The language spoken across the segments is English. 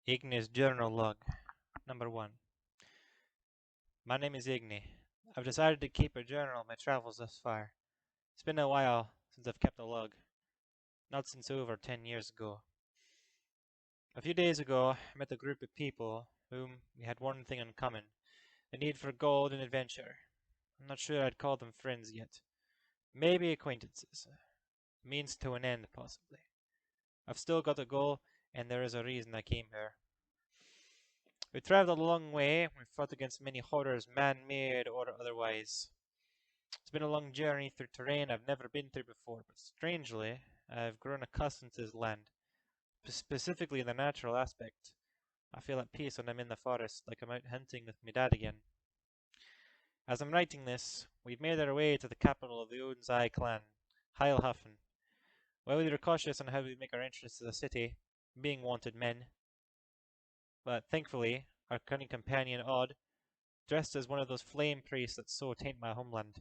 Ignis Journal Log. Number 1. My name is Ignis. I've decided to keep a journal of my travels thus far. It's been a while since I've kept a log. Not since over 10 years ago. A few days ago, I met a group of people whom we had one thing in common. The need for gold and adventure. I'm not sure I'd call them friends yet. Maybe acquaintances. Means to an end, possibly. I've still got a goal, and there is a reason I came here. We traveled a long way. We fought against many horrors, man-made or otherwise. It's been a long journey through terrain I've never been through before, but strangely, I've grown accustomed to this land. Specifically the natural aspect. I feel at peace when I'm in the forest, like I'm out hunting with my dad again. As I'm writing this, we've made our way to the capital of the Odensai clan, Heilhafen. While we were cautious on how we make our entrance to the city, being wanted men, but thankfully, our cunning companion Odd, dressed as one of those flame priests that so taint my homeland.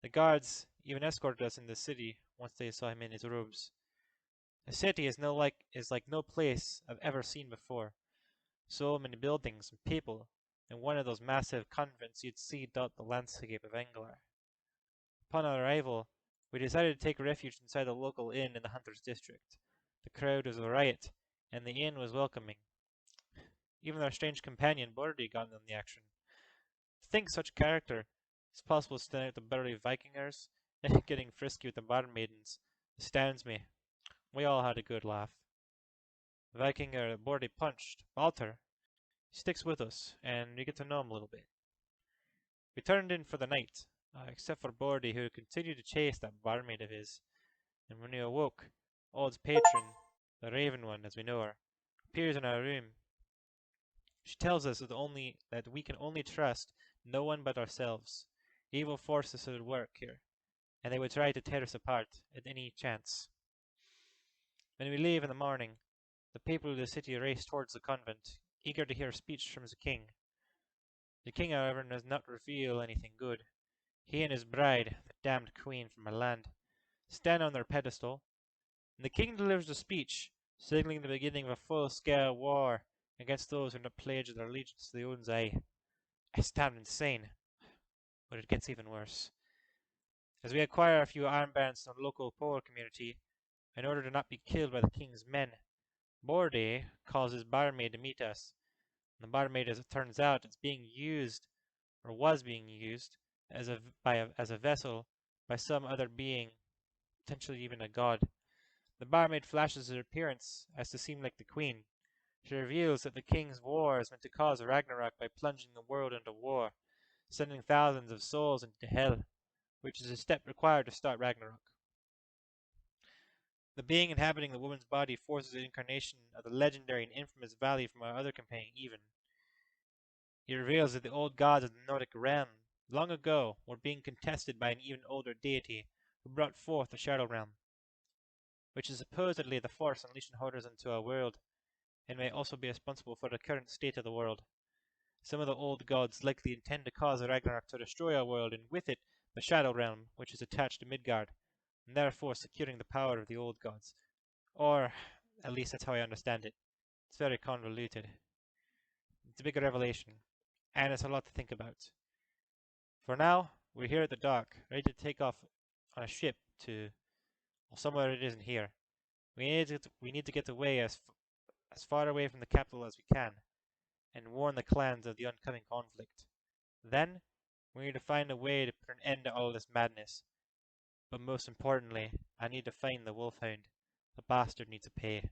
The guards even escorted us in the city once they saw him in his robes. The city is like no place I've ever seen before. So many buildings and people, and one of those massive convents you'd see dot the landscape of Anglar. Upon our arrival, we decided to take refuge inside a local inn in the Hunters District. The crowd was a riot, and the inn was welcoming. Even our strange companion Bordy got in on the action. To think such character is possible to stand out the burly Vikingers and getting frisky with the barmaidens astounds me. We all had a good laugh. The Vikinger that Bordy punched, Walter, sticks with us, and we get to know him a little bit. We turned in for the night, except for Bordy, who continued to chase that barmaid of his, and when we awoke, Odd's patron, the Raven One as we know her, appears in our room. She tells us that we can only trust no one but ourselves. Evil forces are at work here, and they would try to tear us apart at any chance. When we leave in the morning, the people of the city race towards the convent, eager to hear a speech from the king. The king, however, does not reveal anything good. He and his bride, the damned queen from our land, stand on their pedestal, and the king delivers a speech, signaling the beginning of a full-scale war against those who have not pledged their allegiance to the Odensai. I stand insane, but it gets even worse. As we acquire a few armbands from the local poor community, in order to not be killed by the king's men, Bordy calls his barmaid to meet us. And the barmaid, as it turns out, is being used, or was being used, as a vessel by some other being, potentially even a god. The barmaid flashes her appearance as to seem like the queen. She reveals that the king's war is meant to cause Ragnarok by plunging the world into war, sending thousands of souls into hell, which is a step required to start Ragnarok. The being inhabiting the woman's body forces the incarnation of the legendary and infamous valley from our other companion, Even. He reveals that the old gods of the Nordic realm, long ago, were being contested by an even older deity who brought forth the Shadow Realm, which is supposedly the force unleashing horrors into our world, and may also be responsible for the current state of the world. Some of the old gods likely intend to cause Ragnarok to destroy our world, and with it, the Shadow Realm, which is attached to Midgard, and therefore securing the power of the old gods. Or, at least that's how I understand it. It's very convoluted. It's a big revelation, and it's a lot to think about. For now, we're here at the dock, ready to take off on a ship to somewhere it isn't here. We need to get away as far away from the capital as we can, and warn the clans of the oncoming conflict. Then, we need to find a way to put an end to all this madness. But most importantly, I need to find the wolfhound. The bastard needs to pay.